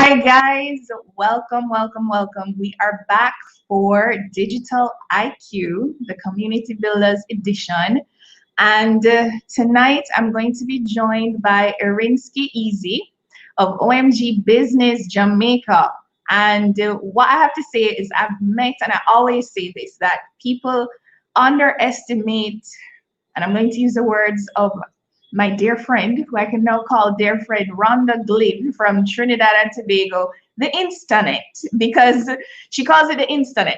Hi guys, welcome. We are back for Digital IQ, the Community Builders Edition. And tonight I'm going to be joined by Erinkski Easy of OMG Business Jamaica. And what I have to say is I've met, and I always say this, that people underestimate, and I'm going to use the words of my dear friend, who I can now call dear friend, Rhonda Glynn from Trinidad and Tobago, the Instanet, because she calls it the Instanet.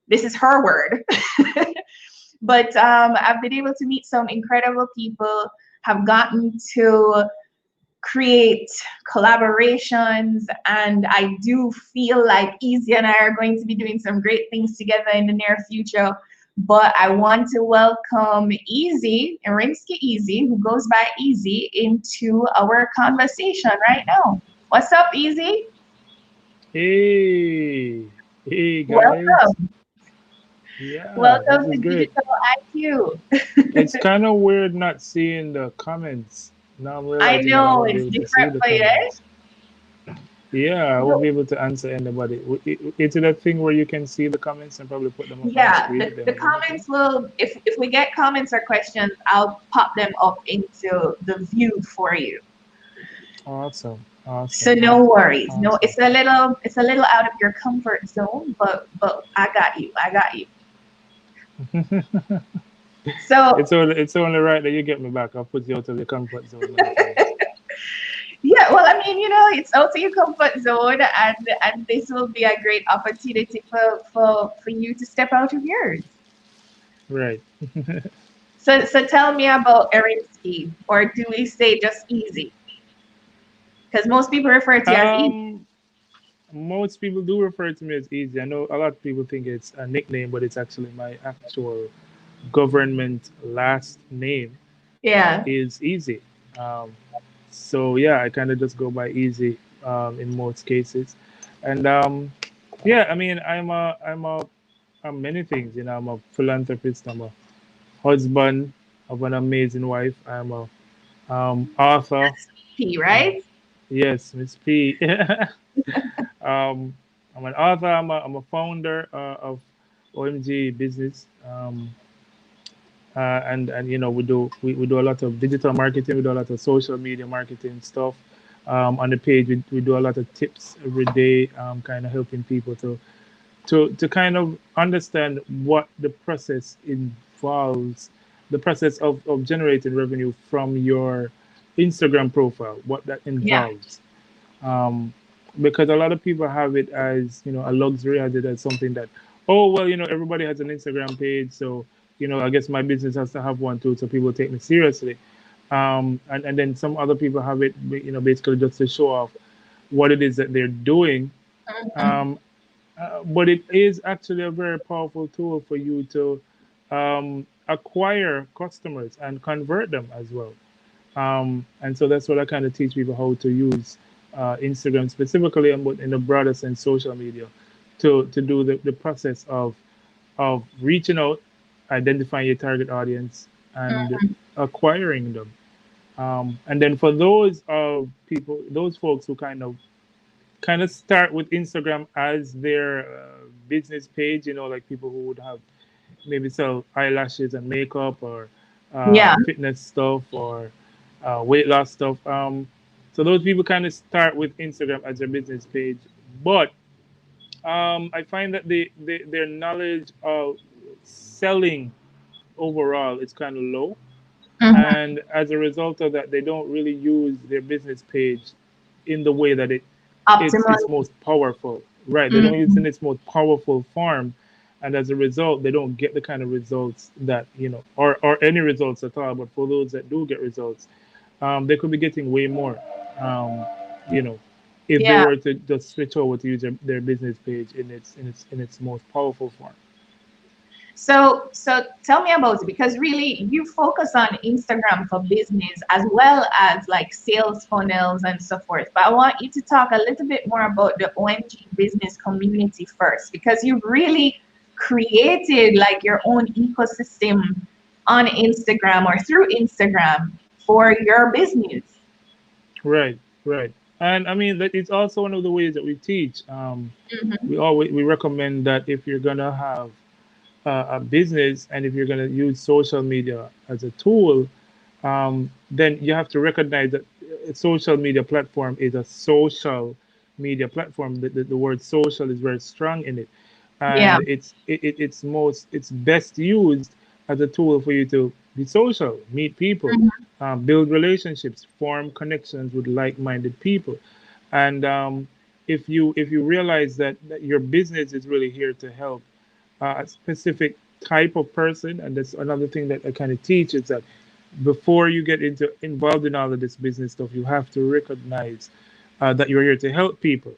This is her word. But I've been able to meet some incredible people, have gotten to create collaborations, and I do feel like Easy and I are going to be doing some great things together in the near future. But I want to welcome Easy, Erinkski Easy, who goes by Easy, into our conversation right now. What's up, Easy? Hey guys. Welcome. Yeah, this Welcome is to great. Digital IQ. It's kind of weird not seeing the comments. Now I'm I realizing that I know won't be it's able to see different the for you, eh? comments. Yeah, I won't be able to answer anybody. It's that thing where you can see the comments and probably put them up on the Yeah, screen, the, the the emojis and thing. comments will, if we get comments or questions, I'll pop them up into the view for you. Awesome, So awesome, no worries. No, awesome. it's a little out of your comfort zone, but I got you. I got you. So It's only right that you get me back. I'll put you out of your comfort zone many times. yeah, well, I mean, it's out of your comfort zone, and this will be a great opportunity for you to step out of yours. Right. So tell me about Erinsky, or do we say just Easy? Because most people refer to you as Easy. Um, Most people do refer to me as Easy. I know a lot of people think it's a nickname, but it's actually my actual government last name Yeah. is Easy. Um, so yeah, I kind of just go by Easy in most cases, and yeah, I mean, I'm many things. I'm a philanthropist. I'm a husband of an amazing wife. I'm a author. P, Uh, right? yes, Miss P. Um, I'm an author. I'm a founder of OMG Business. And we do a lot of digital marketing. We do a lot of social media marketing stuff. On the page, we do a lot of tips every day, kind of helping people to kind of understand what the process involves, the process of generating revenue from your Instagram profile, what that Yeah. involves. um, because a lot of people have it as a luxury, has it as something that, oh well, everybody has an Instagram page, so I guess my business has to have one too, so people take me seriously. And then some other people have it, basically just to show off what it is that they're doing. Mhm. um, but it is actually a very powerful tool for you to acquire customers and convert them as well. And so that's what I kind of teach people how to use Instagram specifically, and but in the broader sense, social media, to do the process of reaching out, identifying your target audience, and acquiring them. And then for those of people, those folks who kind of start with Instagram as their business page, like people who would have maybe sell eyelashes and makeup, or Yeah. fitness stuff, or weight loss stuff. So those people kind of start with Instagram as their business page, but I find that their knowledge of selling overall is kind of low, Mhm. and as a result of that, they don't really use their business page in the way that it's Optimally. most powerful. Right? They don't use it in Mhm. its most powerful form, and as a result, they don't get the kind of results that or any results at all. But for those that do get results, they could be getting way more. Um, you know, if they Yeah. were to just switch over to use their business page in its most powerful form. So tell me about it, because really you focus on Instagram for business as well as like sales funnels and so forth. But I want you to talk a little bit more about the OMG business community first, because you've really created like your own ecosystem on Instagram or through Instagram for your business. Right, right. And I mean that it's also one of the ways that we teach. Mm-hmm. We recommend that if you're gonna have a business and if you're gonna use social media as a tool, then you have to recognize that a social media platform is a social media platform. The word social is very strong in it, Yeah. and it's best used as a tool for you to be social, meet people, Mm-hmm. build relationships, form connections with like-minded people, and if you realize that your business is really here to help a specific type of person, and that's another thing that I kind of teach is that before you get into involved in all of this business stuff, you have to recognize that you're here to help people.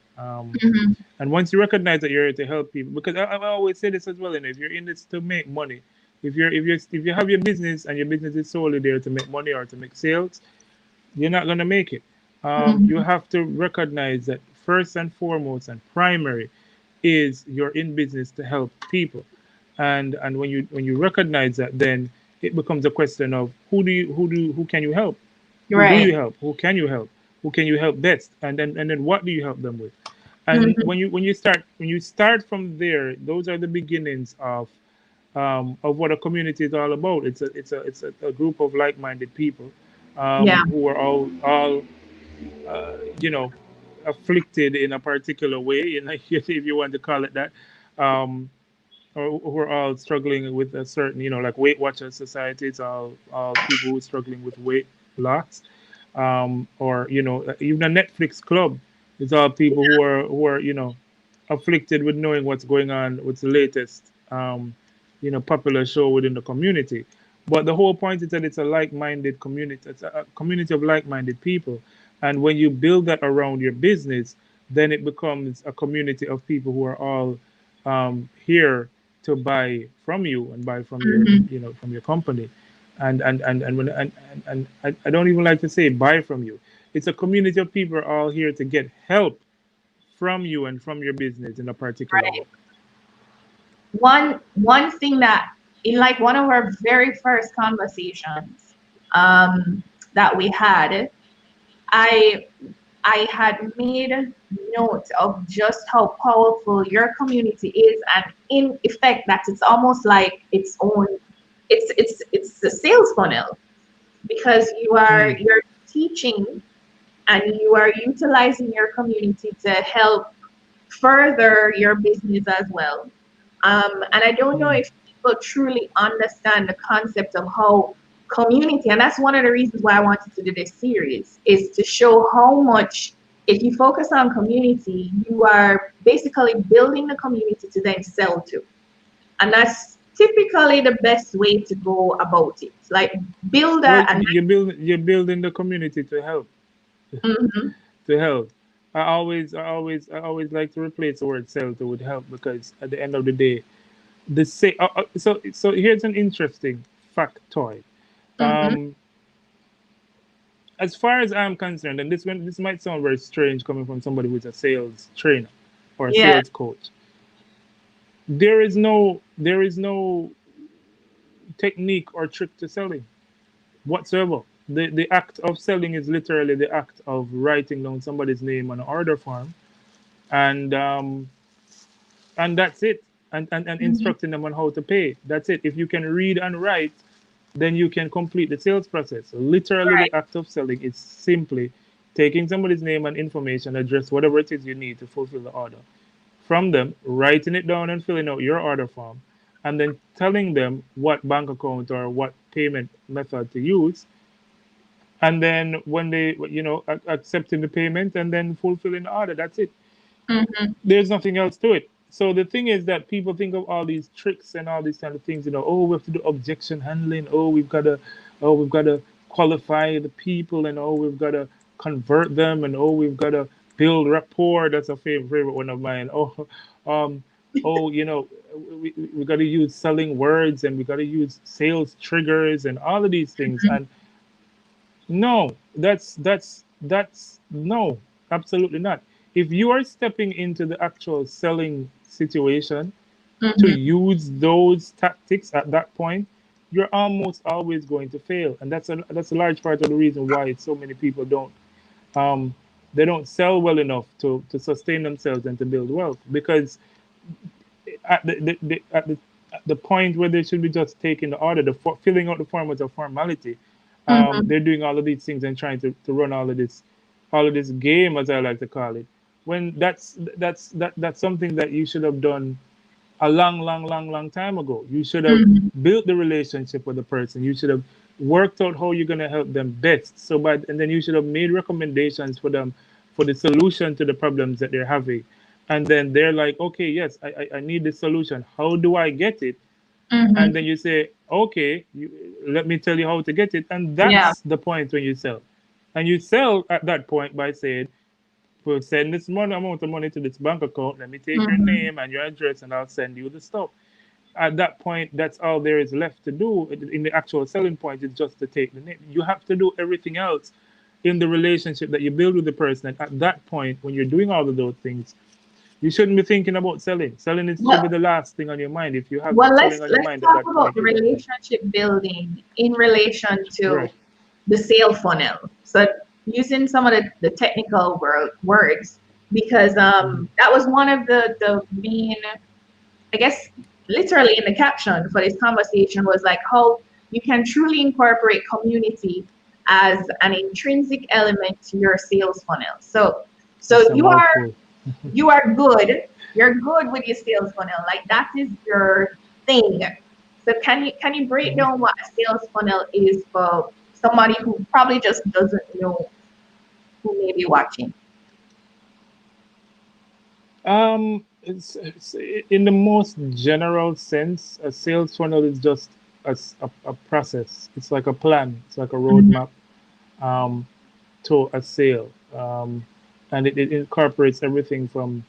Mm-hmm. And once you recognize that you're here to help people, because I always say this as well, and if you're in this to make money, if you have your business and your business is solely there to make money or to make sales, you're not gonna make it. You Mm-hmm. have to recognize that first and foremost and primary is you're in business to help people, and when you recognize that, then it becomes a question of who can you help, who do Right. you help, who can you help best, and then what do you help them with, and Mm-hmm. when you start from there, those are the beginnings of what a community is all about. It's a group of like-minded people Yeah. who are all you know afflicted in a particular way, if you want to call it that, um, or who are all struggling with a certain, like Weight Watchers Society. It's all people who are struggling with weight loss, or even a Netflix club. It's all people who are afflicted with knowing what's going on, what's the latest popular show within the community. But the whole point is that it's a like-minded community. It's a community of like-minded people, and when you build that around your business, then it becomes a community of people who are all here to buy from you and buy from your Mm-hmm. from your company, and I don't even like to say buy from you. It's a community of people are all here to get help from you and from your business in a particular way. Right. One thing that in like one of our very first conversations that we had, I I had made note of just how powerful your community is, and in effect that it's almost like its own, it's a sales funnel, because Mm, you're teaching and you are utilizing your community to help further your business as well. And I don't know mm. if people truly understand the concept of how community, and that's one of the reasons why I wanted to do this series, is to show how much, if you focus on community, you are basically building the community to then sell to. And that's typically the best way to go about it. Like build Well, a you're building the community to help, mhm, to help. I always like to replace the word sell to with help, because at the end of the day, so here's an interesting factoid. mhm, Um, as far as I'm concerned, and this might sound very strange coming from somebody who's a sales trainer or a yeah, sales coach, there is no technique or trick to selling whatsoever. The act of selling is literally the act of writing down somebody's name on an order form, and that's it, and mhm, instructing them on how to pay. That's it. If you can read and write, then you can complete the sales process. So literally, right, the act of selling is simply taking somebody's name and information, address, whatever it is you need to fulfill the order from them, writing it down and filling out your order form, and then telling them what bank account or what payment method to use, and then when they accepting the payment and then fulfilling the order. That's it. mhm, There's nothing else to it. So the thing is that people think of all these tricks and all these kind of things. Oh, we have to do objection handling. Oh, we've got to qualify the people, and we've got to convert them, and we've got to build rapport. That's a favorite one of mine. Um, we got to use selling words, and we got to use sales triggers and all of these things. mhm, And no, that's no, absolutely not. If you are stepping into the actual selling situation to mhm. use those tactics at that point, you're almost always going to fail, and that's a large part of the reason why so many people don't. Um, they don't sell well enough to sustain themselves and to build wealth, because at the point where they should be just taking the order, filling out the form as a formality, Mm-hmm. they're doing all of these things and trying to run all of this game, as I like to call it. When that's something that you should have done a long, long, long, long time ago. You should have Mm-hmm. built the relationship with the person. You should have worked out how you're gonna help them best. And then you should have made recommendations for them for the solution to the problems that they're having. And then they're like, okay, yes, I need the solution. How do I get it? And then Mm-hmm. you say, okay, let me tell you how to get it. And Yeah. that's the point when you sell. And you sell at that point by saying, well, send this amount of money to this bank account. Let me take your Mm-hmm. name and your address, and I'll send you the stuff. At that point, that's all there is left to do. In the actual selling point is just to take the name. You have to do everything else in the relationship that you build with the person. And at that point, when you're doing all of those things, you shouldn't be thinking about selling. Selling should be Well, the last thing on your mind. If you have well, selling let's on your let's mind at talk that about point, the you're done. relationship building in relation to Right. the sale funnel. So using some of the technical words, because Mhm. that was one of the main, I guess, literally in the caption for this conversation was like how you can truly incorporate community as an intrinsic element to your sales funnel. So It's a mouthful. you are good. You're good with your sales funnel. Like that is your thing. So can you break Mhm. down what a sales funnel is for somebody who probably just doesn't know who may be watching? It's in the most general sense, a sales funnel is just a process. It's like a plan. It's like a Mhm. roadmap um, to a sale, and it incorporates everything from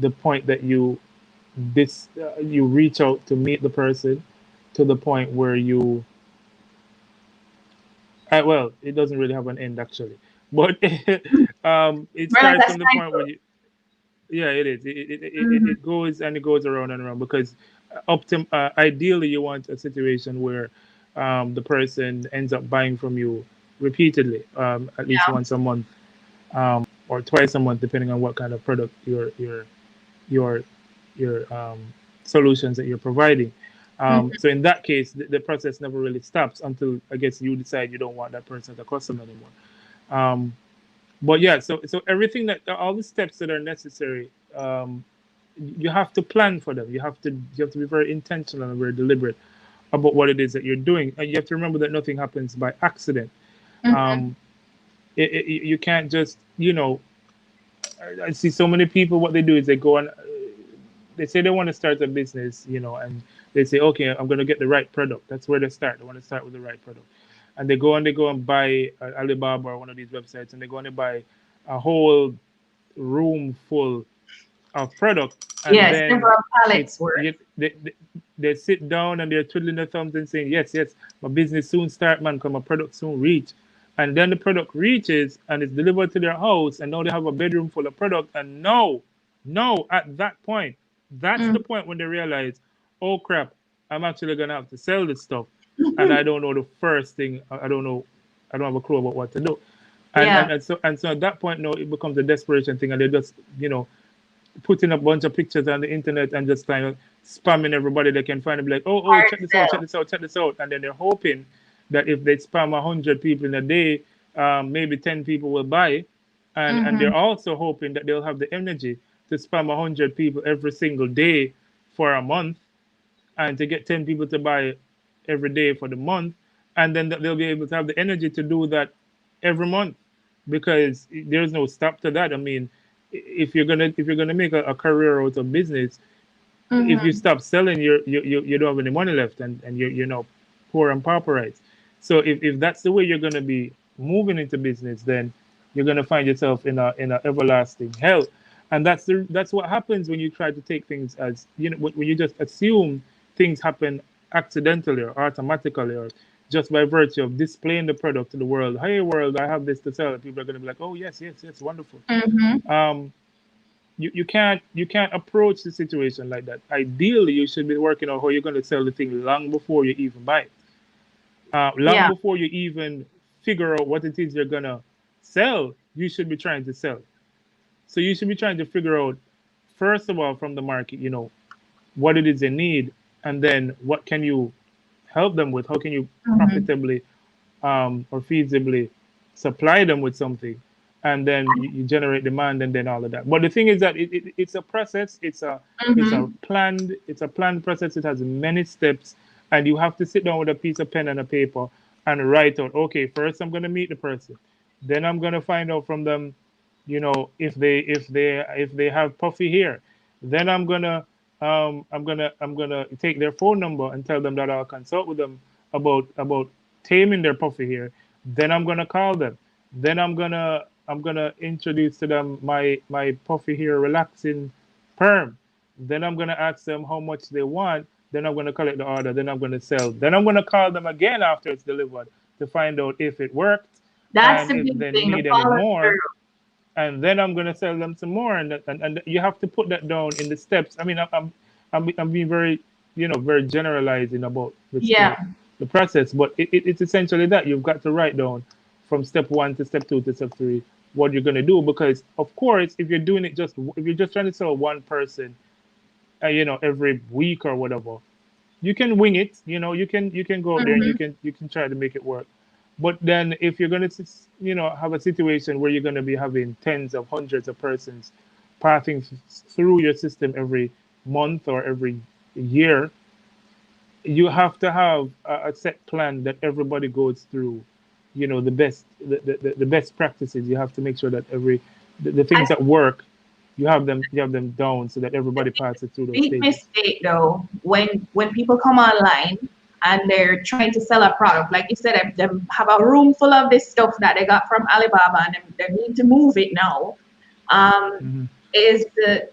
the point that you reach out to meet the person to the point where well, it doesn't really have an end actually, but it More like starts a from the point where cycle. you. Yeah, it is. It Hmm. goes and it goes around and around because ideally you want a situation where the person ends up buying from you repeatedly, at least Yeah. once a month, or twice a month, depending on what kind of product your solutions that you're providing. Hmm. So in that case, the process never really stops until I guess you decide you don't want that person as a customer anymore. Um, but yeah, so everything that all the steps that are necessary, you have to plan for them. You have to be very intentional and very deliberate about what it is that you're doing, and you have to remember that nothing happens by accident. Hmm. um you can't just I see so many people. What they do is they go on, they say they want to start a business, and they say, okay, I'm going to get the right product. That's where they start. They want to start with the right product, and they go and buy Alibaba or one of these websites, and they go and they buy a whole room full of product, and Yes, then several pallets it's worth. they sit down and they're twiddling their thumbs and saying, yes, yes, my business soon start, man, because my product soon reach. And then the product reaches and it's delivered to their house, and now they have a bedroom full of product. And no, at that point, that's the Mm. point when they realize, oh crap, I'm actually gonna have to sell this stuff, and I don't know the first thing. I don't know, I don't have a clue about what to do. And Yeah. and, and so and so at that point, no, it becomes a desperation thing, and they just putting a bunch of pictures on the internet and just kind of spamming everybody they can find and be like, oh, Hard check this out, check sell. this out, check this out. And then they're hoping that if they spam 100 people in a day, maybe 10 people will buy. And Hmm. they're also hoping that they'll have the energy to spam 100 people every single day for a month, and to get 10 people to buy every day for the month. And then they'll be able to have the energy to do that every month, because there's no stop to that. I mean, if you're gonna make a career out of business, if you Hmm. stop selling, you don't have any money left, and you're now poor and pauperized. So if that's the way you're gonna be moving into business, then you're gonna find yourself in a everlasting hell. And that's what happens when you try to take things as when you just assume things happen accidentally or automatically, or just by virtue of displaying the product to the world. Hey world, I have this to sell. And people are gonna be like, oh yes, yes, yes, wonderful. Hmm. Um, you can't approach the situation like that. Ideally, you should be working on how you're going to sell the thing long before you even buy it. Long Yeah. before you even figure out what it is you're gonna sell. you should be trying to sell. So you should be trying to figure out, first of all, from the market, what it is they need, and then what can you help them with? How can you Mhm. profitably or feasibly supply them with something, and then you generate demand, and then all of that. But the thing is that it's a process. Mhm. It's a planned process. It has many steps, and you have to sit down with a piece of pen and a paper and write out. Okay, first I'm going to meet the person, then I'm going to find out from them, if they have puffy hair, then I'm gonna take their phone number and tell them that I'll consult with them about taming their puffy hair. Then I'm gonna call them. Then I'm gonna introduce to them my puffy hair relaxing perm. Then I'm gonna ask them how much they want. Then I'm gonna collect the order. Then I'm gonna sell. Then I'm gonna call them again after it's delivered to find out if it worked That's and the if big they thing, the need any follow more, through. and then I'm gonna sell them some more, and you have to put that down in the steps. I mean, I'm being very, very generalizing about Yeah. the process, but it's essentially that you've got to write down from step one to step two to step three what you're gonna do, because of course, if you're just trying to sell one person, every week or whatever, you can wing it. You can go out there and you Mhm. can you can try to make it work. But then if you're going to have a situation where you're going to be having tens of hundreds of persons passing through your system every month or every year, you have to have a set plan that everybody goes through. The best practices. You have to make sure that the I things that work, you have them down so that everybody passes through those big stages. mistake though when people come online and they're trying to sell a product, like you said, they have a room full of this stuff that they got from Alibaba and they need to move it now. Um, Hmm. is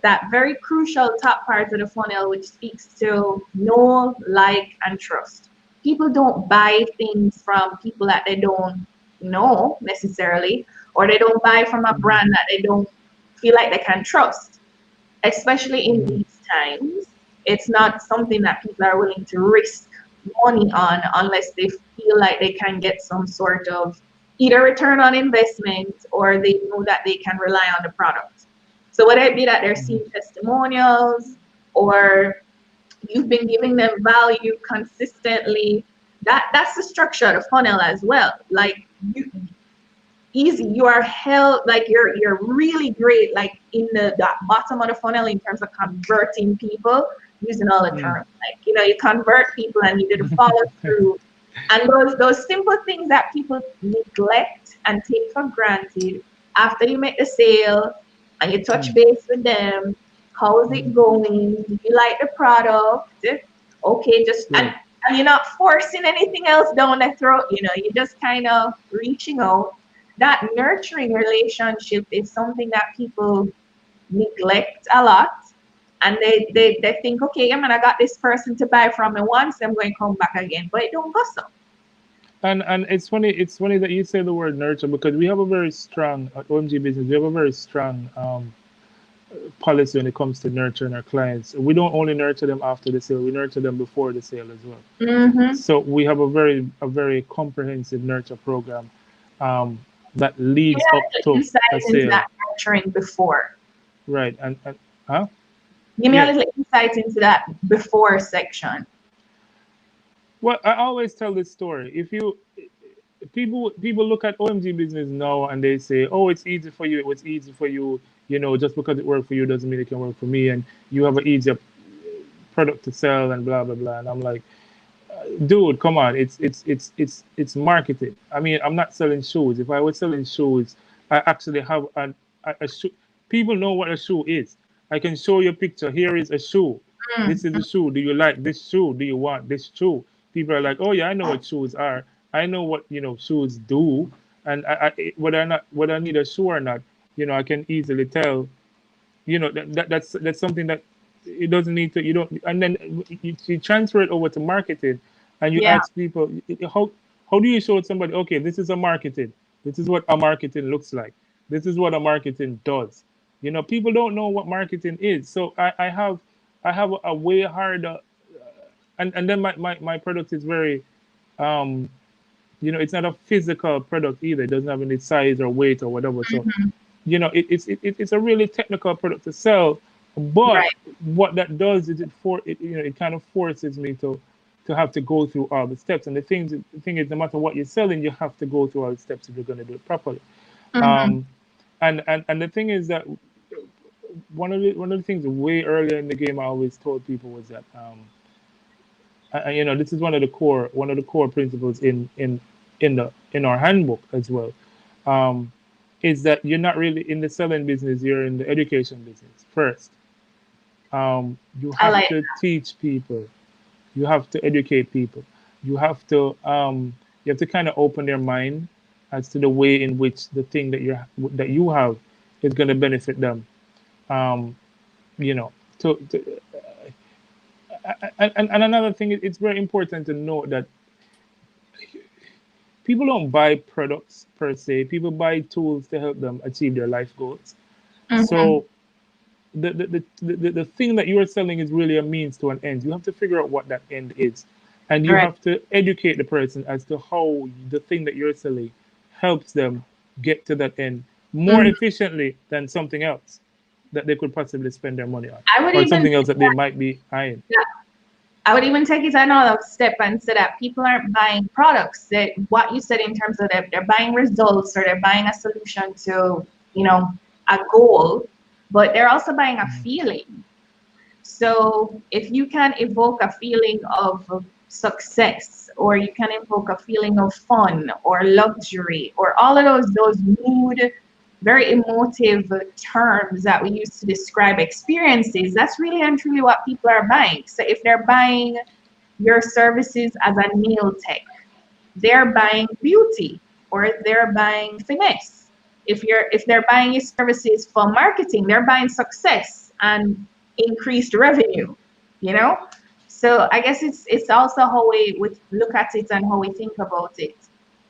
that very crucial top part of the funnel, which speaks to know, like, and trust. People don't buy things from people that they don't know necessarily, or they don't buy from a Hmm. brand that they don't feel like they can trust, especially in Hmm. these times. It's not something that people are willing to risk money on unless they feel like they can get some sort of either return on investment or they know that they can rely on the product. So whether it be that they're Hmm. seeing testimonials or you've been giving them value consistently, that's the structure of the funnel as well. Like you easy. You are held like you're really great like in the bottom of the funnel in terms of converting people using all the Hmm. terms. Like, you convert people and you do the follow through. And those simple things that people neglect and take for granted after you make the sale and you touch Hmm. base with them. How is it going? Do you like the product? Okay, just Right. and you're not forcing anything else down their throat, you're just kind of reaching out. That nurturing relationship is something that people neglect a lot. And they think, okay, I mean, I got this person to buy from me once, I'm going to come back again. But it don't go so. And it's funny that you say the word nurture, because we have a very strong at OMG business. We have a very strong policy when it comes to nurturing our clients. We don't only nurture them after the sale; we nurture them before the sale as well. Mm-hmm. So we have a very comprehensive nurture program um, that Give me leads a up little to a insight into sale, that nurturing before. right? And huh? Give me a Yeah. little insight into that before section. Well, I always tell this story. If you people look at OMG business now and they say, "Oh, it's easy for you. It's easy for you. Just because it worked for you doesn't mean it can work for me." And you have an easier product to sell and blah blah blah. And I'm like, dude, come on. It's marketing. I mean, I'm not selling shoes. If I was selling shoes, I actually have a shoe. People know what a shoe is. I can show you a picture. Here is a shoe. This is Mm-hmm. a shoe. Do you like this shoe? Do you want this shoe? People are like, oh yeah, I know what shoes are. I know what shoes do, and whether I need a shoe or not, I can easily tell. That's something that it doesn't need to. You don't, and then you transfer it over to marketing, and you Yeah. ask people how do you show somebody, okay, this is a marketing, this is what a marketing looks like, this is what a marketing does. People don't know what marketing is, so I have a way harder, and then my product is very um it's not a physical product either. It doesn't have any size or weight or whatever. So Mm-hmm. it's a really technical product to sell. But Right. what that does is it kind of forces me to have to go through all the steps. And the thing is, no matter what you're selling, you have to go through all the steps if you're going to do it properly. Mm-hmm. Um, and the thing is that one of the things way earlier in the game I always told people was that this is one of the core principles in our handbook as well, um, is that you're not really in the selling business, you're in the education business first. You I have like. to teach people, you have to educate people, you have to kind of open their mind as to the way in which the thing that you have is going to benefit them. um, you know to and another thing, it's very important to note that people don't buy products per se. People buy tools to help them achieve their life goals. Mm-hmm. So the thing that you are selling is really a means to an end. You have to figure out what that end is, and you Right. have to educate the person as to how the thing that you're selling helps them get to that end more Mm-hmm. efficiently than something else that they could possibly spend their money on, I would or even something else that they might be eyeing. I would even take it another step and say that people aren't buying products. That what you said in terms of that they're buying results or they're buying a solution to, you know, a goal, but they're also buying a Mhm. feeling. So if you can evoke a feeling of success, or you can evoke a feeling of fun or luxury, or all of those mood, very emotive terms that we use to describe experiences, that's really and truly what people are buying. So if they're buying your services as a nail tech, they're buying beauty or they're buying finesse. If they're buying your services for marketing, they're buying success and increased revenue, you know? So I guess it's also how we look at it and how we think about it.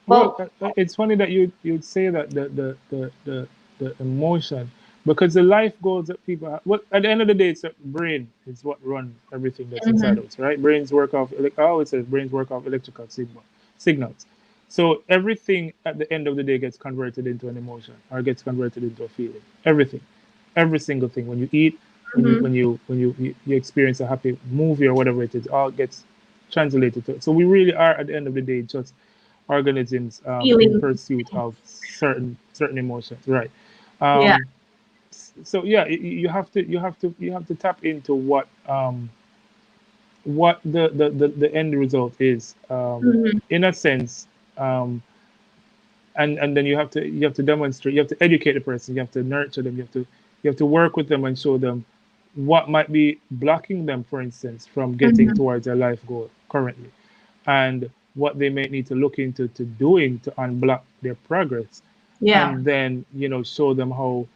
Well, But it's funny that you'd say that the emotion, because the life goals that people have, well, at the end of the day, it's the brain is what runs everything that's inside mhm, of us, right? Brains work off, I always say brains work off electrical signals. So everything at the end of the day gets converted into an emotion or gets converted into a feeling. Everything, every single thing. When you eat, mhm, you experience a happy movie or whatever it is, all gets translated to it. So we really are at the end of the day just organisms in feeling, pursuit of certain emotions, right? yeah. um, so yeah, you have to tap into what the end result is, Mhm, in a sense. Um, and then you have to demonstrate, you have to educate the person, you have to nurture them, you have to work with them and show them what might be blocking them, for instance, from getting mhm, towards their life goal currently, and what they may need to look into to doing to unblock their progress. yeah. And then show them how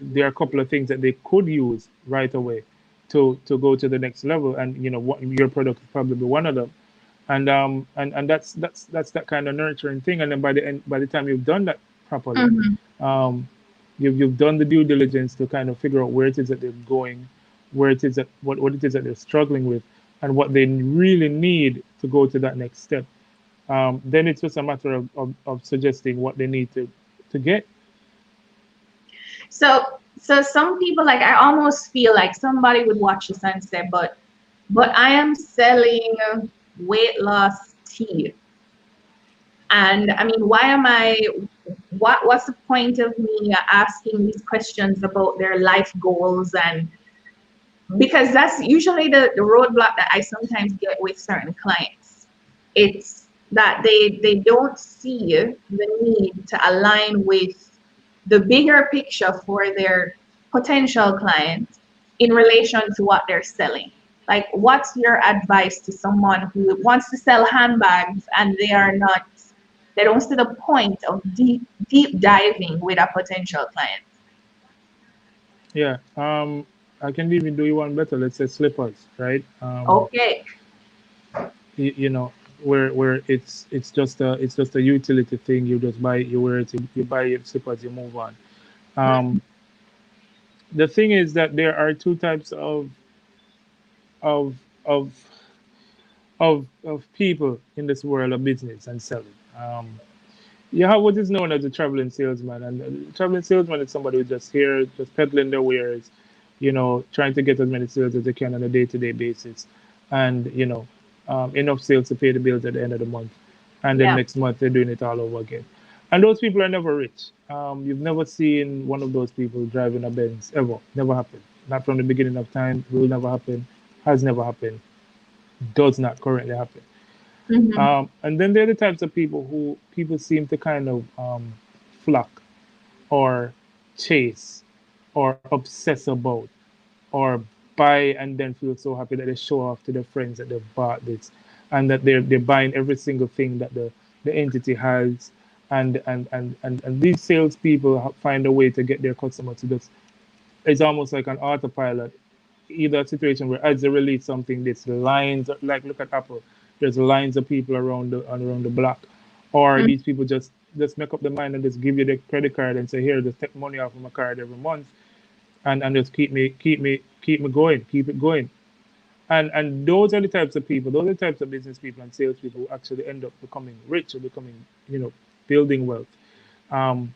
there are a couple of things that they could use right away to go to the next level, and what your product is probably one of them. And that's that kind of nurturing thing. And then by the time you've done that properly, Mhm. um, you've done the due diligence to kind of figure out where it is that they're going, where it is that what it is that they're struggling with, and what they really need to go to that next step. Then it's just a matter of suggesting what they need to get. So some people, like, I almost feel like somebody would watch this and say, but I am selling weight loss tea. And I mean, why am I, what's the point of me asking these questions about their life goals? And because that's usually the roadblock that I sometimes get with certain clients. It's that they don't see the need to align with the bigger picture for their potential client in relation to what they're selling. Like, what's your advice to someone who wants to sell handbags and they don't see the point of deep diving with a potential client? Yeah. I can even do you one better. Let's say slippers, right? Okay. You know, where it's just a utility thing. You just buy it, you wear it, you buy your slippers, you move on. Um, the thing is that there are two types of of of people in this world of business and selling. You have what is known as a traveling salesman, and a traveling salesman is somebody who's just here, just peddling their wares, trying to get as many sales as they can on a day-to-day basis, and enough sales to pay the bills at the end of the month, and then Yeah. next month they're doing it all over again. And those people are never rich. You've never seen one of those people driving a Benz ever. Never happened. Not from the beginning of time. Will never happen. Has never happened. Does not currently happen. Mm-hmm. And then there are the types of people who people seem to kind of flock or chase or obsess about or buy and then feel so happy that they show off to their friends that they've bought this and that they're buying every single thing that the entity has. And these salespeople find a way to get their customer to just, it's almost like an autopilot, either a situation where as they release something, there's lines, like look at Apple, there's lines of people around the block, or Mm-hmm. these people just make up their mind and just give you the credit card and say, here, just take money off of my card every month, and just keep me going, keep it going. And those are the types of people, those are the types of business people and salespeople who actually end up becoming rich or becoming, building wealth. Um,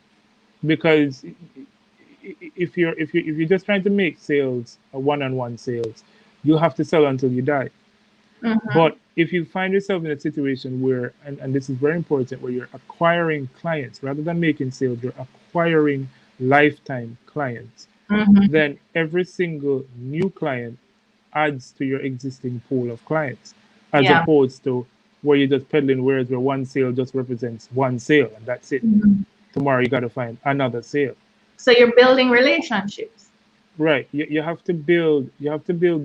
because if you're just trying to make sales, a one-on-one sales, you have to sell until you die. Mm-hmm. But if you find yourself in a situation where, and this is very important, where you're acquiring clients rather than making sales, you're acquiring lifetime clients, Mm-hmm. then every single new client adds to your existing pool of clients, as Yeah. opposed to where you're just peddling wares where one sale just represents one sale and that's it. Mm-hmm. Tomorrow you got to find another sale. So you're building relationships. Right. You have to build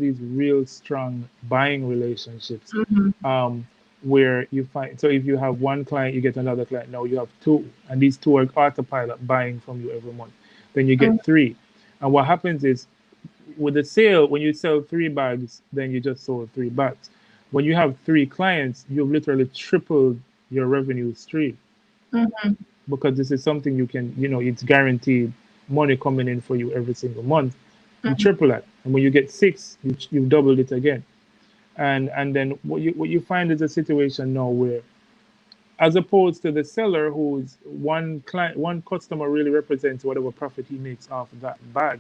these real strong buying relationships, Mm-hmm. um, where you find, so if you have one client, you get another client. Now you have two, and these two are autopilot buying from you every month. Then you get three. And what happens is, with the sale, when you sell 3 bags, then you just sold 3 bags. When you have three clients, you've literally tripled your revenue stream, Mm-hmm. because this is something you can, it's guaranteed money coming in for you every single month. You Mm-hmm. triple that, and when you get six, you've doubled it again. And then what you find is a situation now where, as opposed to the seller, who's one customer really represents whatever profit he makes off of that bag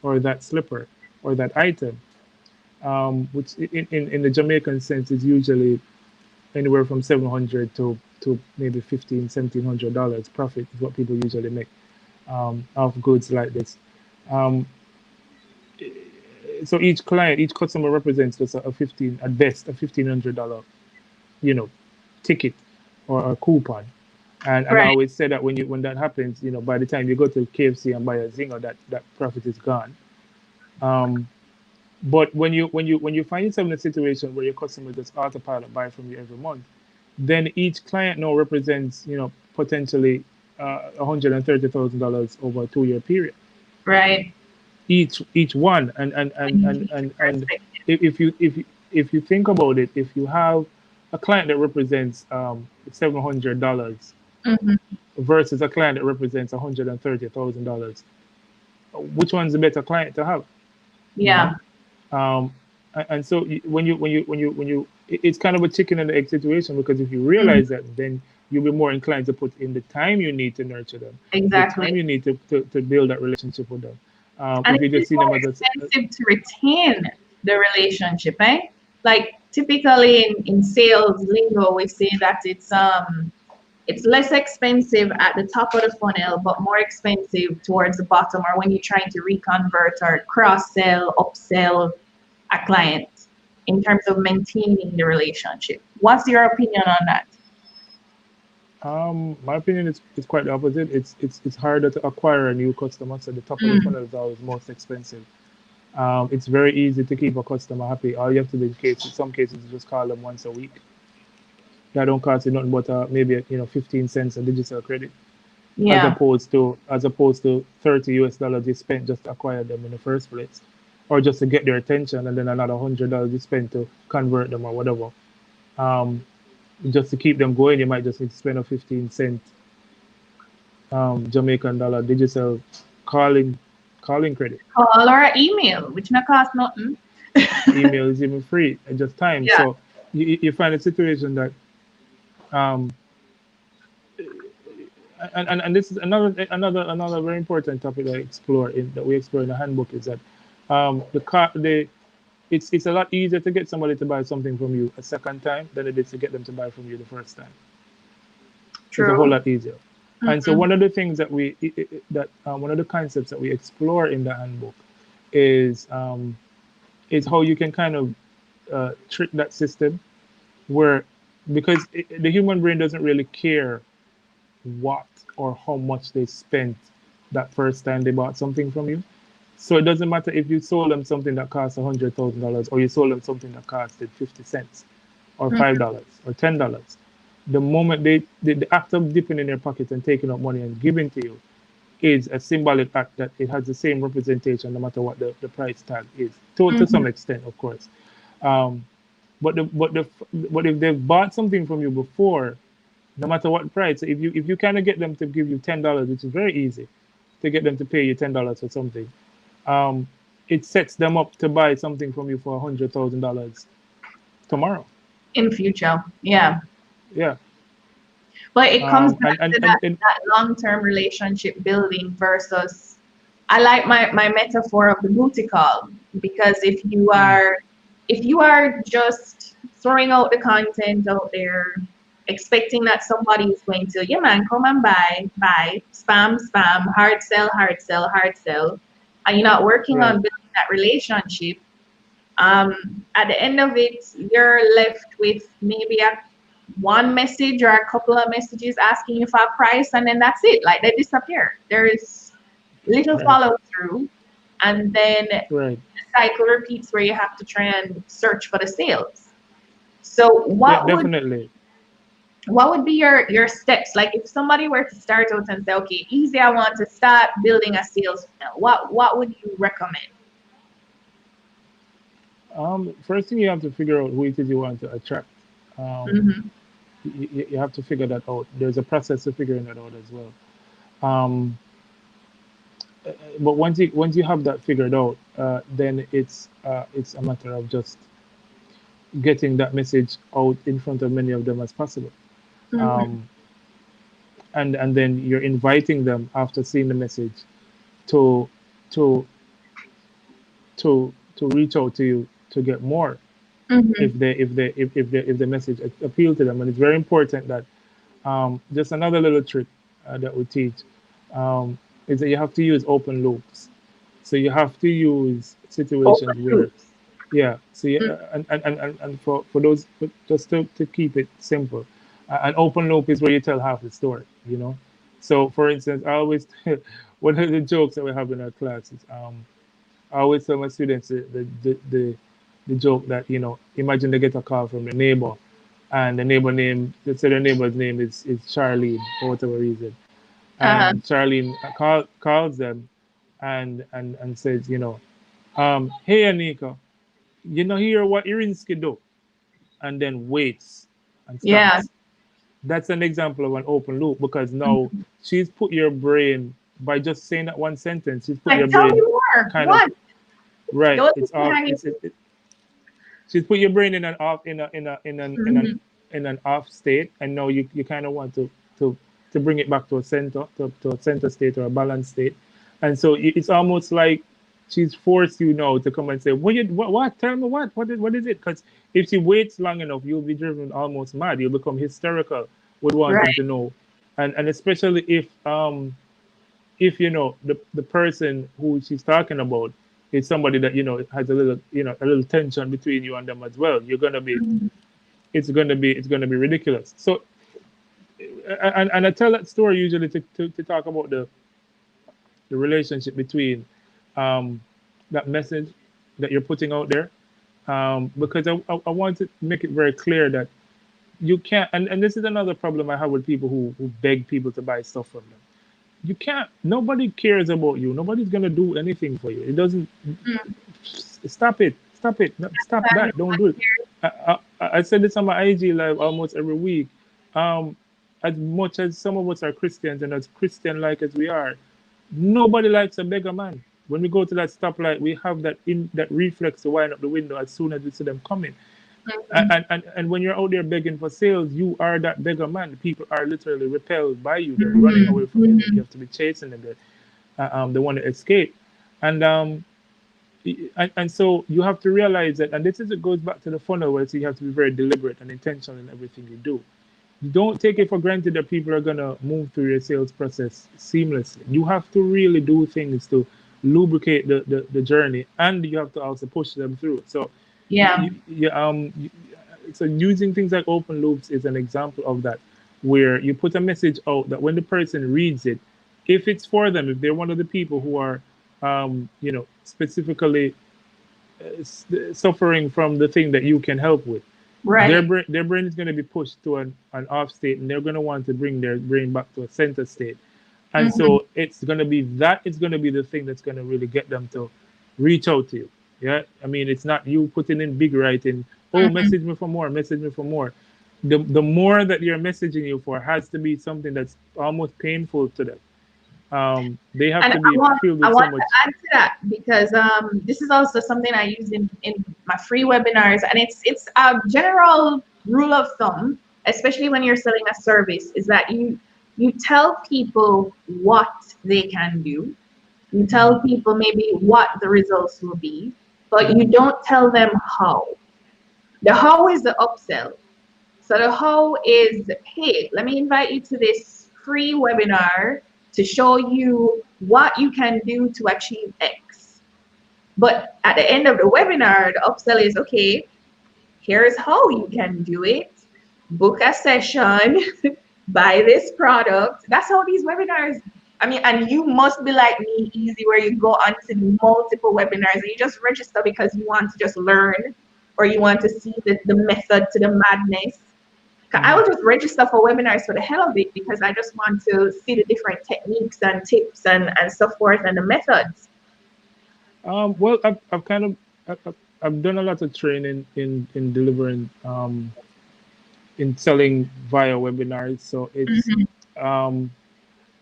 or that slipper or that item, which in the Jamaican sense is usually anywhere from 700 to maybe 15, $1,700 profit is what people usually make off goods like this. Um, so each customer represents just a 15, at best, a $1,500, you know, ticket or a coupon. And I Right. always say that when that happens, by the time you go to KFC and buy a zinger, that profit is gone. Um, but when you find yourself in a situation where your customer just autopilot buy from you every month, then each client now represents, potentially $130,000 over a 2 year period. Right. Each one, and When and you and keep the and, and perspective. if you think about it, if you have a client that represents $700 Mm-hmm. versus a client that represents $130,000, which one's the better client to have? You Yeah. know, um, and so when you, it's kind of a chicken and the egg situation, because if you Mm-hmm. realize that, then you'll be more inclined to put in the time you need to nurture them, the time Exactly. you need to build that relationship with them. And If it you is just see more them as a, expensive to retain the relationship, eh? Like typically in sales lingo, we say that it's less expensive at the top of the funnel, but more expensive towards the bottom, or when you're trying to reconvert or cross sell, upsell a client in terms of maintaining the relationship. What's your opinion on that? my opinion is quite the opposite. It's harder to acquire a new customer, so the top of the Mm, funnel is always most expensive. It's very easy to keep a customer happy. All you have to do in some cases is just call them once a week. That don't cost you nothing but maybe 15 cents a digital credit, as yeah, opposed to $30 you spent just to acquire them in the first place, or just to get their attention, and then another $100 you spent to convert them or whatever. Um, just to keep them going, you might just need to spend a 15 cent Jamaican dollar digital calling calling credit. call or email, which not cost nothing. Email is even free, and just time. Yeah. So you find a situation that um, and this is another very important topic that I explore in that we explore in the handbook is that the it's a lot easier to get somebody to buy something from you a second time than it is to get them to buy from you the first time. It's a whole True. lot easier. And so Mm-hmm. one of the things that one of the concepts that we explore in the handbook is is how you can kind of trick that system where because the human brain doesn't really care what or how much they spent that first time they bought something from you. So it doesn't matter if you sold them something that cost $100,000 or you sold them something that costed 50 cents or $5 or $10. The moment the act of dipping in their pocket and taking out money and giving to you is a symbolic act that it has the same representation no matter what the price tag is. To Mm-hmm. some extent, of course. Um, but if they've bought something from you before, no matter what price, if you kind of get them to give you $10, which is very easy to get them to pay you $10 for something, um, it sets them up to buy something from you for $100,000 tomorrow. In future, yeah. Yeah, But it comes back to and that long-term relationship building versus I like my metaphor of the booty call because mm, if you are just throwing out the content out there, expecting that somebody is going to, yeah man, come and buy, spam, spam, hard sell, hard sell, hard sell, and you're not working on right, building that relationship, at the end of it, you're left with maybe a one message or a couple of messages asking you for a price, and then that's it. Like they disappear. There is little right, follow through, and then the right. cycle repeats where you have to try and search for the sales. So Yeah, definitely. what would be your steps? Like if somebody were to start out and say, okay, easy, I want to start building a sales funnel. What would you recommend? First thing you have to figure out who it is you want to attract. Um, Mm-hmm. you have to figure that out. There's a process of figuring that out as well. Um, but once you have that figured out, then it's a matter of just getting that message out in front of many of them as possible. Mm-hmm. Um, and then you're inviting them after seeing the message to to to reach out to you to get more Mm-hmm. if the message appeal to them. And it's very important that just another little trick that we teach um, is that you have to use open loops. So you have to use Open situations where, loops. yeah. So yeah, and for those, just to keep it simple, an open loop is where you tell half the story. So for instance, I always one of the jokes that we have in our classes. I always tell my students the joke that imagine they get a call from the neighbor, and the neighbor name, let's say the neighbor's name is Charlene for whatever reason, Uh-huh. and Charlene calls them and says, hey Anika, hear what Erinkski do, and then waits and Yeah. stops. That's an example of an open loop because now she's put your brain by just saying that one sentence. She's put your Like tell me brain more. kind of What? right. Don't It's leave me off. hanging. She's put your brain in an off Mhm. in an off state, and now you kind of want to to bring it back to a center state or a balanced state, and so it's almost like she's forced you now to come and say what tell me what is it, because if she waits long enough you'll be driven almost mad, you'll become hysterical with wanting Right. to know, and especially if the person who she's talking about is somebody that has a little tension between you and them as well, you're gonna be Mhm. it's gonna be ridiculous. So and I tell that story usually to talk about the relationship between um, that message that you're putting out there, because I want to make it very clear that you can't, and this is another problem I have with people who beg people to buy stuff from them. You can't, nobody cares about you, nobody's going to do anything for you. It doesn't. Mm. Stop it, no, stop Exactly. that, don't do it. I said this on my IG live almost every week. um as much as some of us are Christians and as Christian like as we are, nobody likes a beggar man. When we go to that stoplight, we have that reflex to wind up the window as soon as we see them coming. Mhm. And when you're out there begging for sales, you are that beggar man. People are literally repelled by you. They're running away Mhm. from you. Like you Mhm. have to be chasing them. They want to escape. And and so you have to realize that, and this is it goes back to the funnel where so you have to be very deliberate and intentional in everything you do. You don't take it for granted that people are gonna move through your sales process seamlessly. You have to really do things to lubricate the journey, and you have to also push them through. So Yeah. so using things like open loops is an example of that, where you put a message out that when the person reads it, if it's for them, if they're one of the people who are specifically suffering from the thing that you can help with, Right. their brain is going to be pushed to an off state, and they're going to want to bring their brain back to a center state. And Mhm. so it's going to be the thing that's going to really get them to reach out to you. Yeah, I mean, it's not you putting in big writing, oh, Mhm. message me for more, message me for more. The more that you're messaging you for has to be something that's almost painful to them. They have And to be filled I with so want to much. add to that because this is also something I use in my free webinars, and it's a general rule of thumb, especially when you're selling a service, is that you tell people what they can do. You Mhm. tell people maybe what the results will be, but you don't tell them how. The how is the upsell. So the how is, hey, let me invite you to this free webinar to show you what you can do to achieve X. But at the end of the webinar, the upsell is, okay, here's how you can do it. Book a session, buy this product. That's how these webinars, I mean, and you must be like me, easy, where you go onto multiple webinars and you just register because you want to just learn or you want to see the method to the madness. I Mhm. will just register for webinars for the hell of it because I just want to see the different techniques and tips and so forth and the methods. Well, I've kind of I've done a lot of training in delivering in selling via webinars. So it's Mhm. um,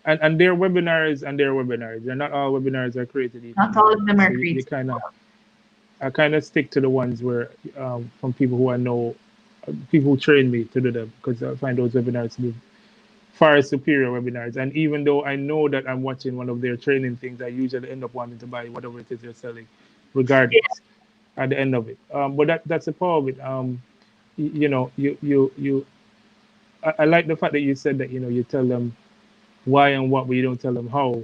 and their webinars and their webinars. They're not all webinars are created Not equally. all of them So are you created. kind of I kind of stick to the ones where from people who I know, people who train me to do them because I find those webinars to be far superior webinars. And even though I know that I'm watching one of their training things, I usually end up wanting to buy whatever it is they're selling, regardless at the end of it. But that's the power of it. I like the fact that you said that you tell them why and what, but you don't tell them how.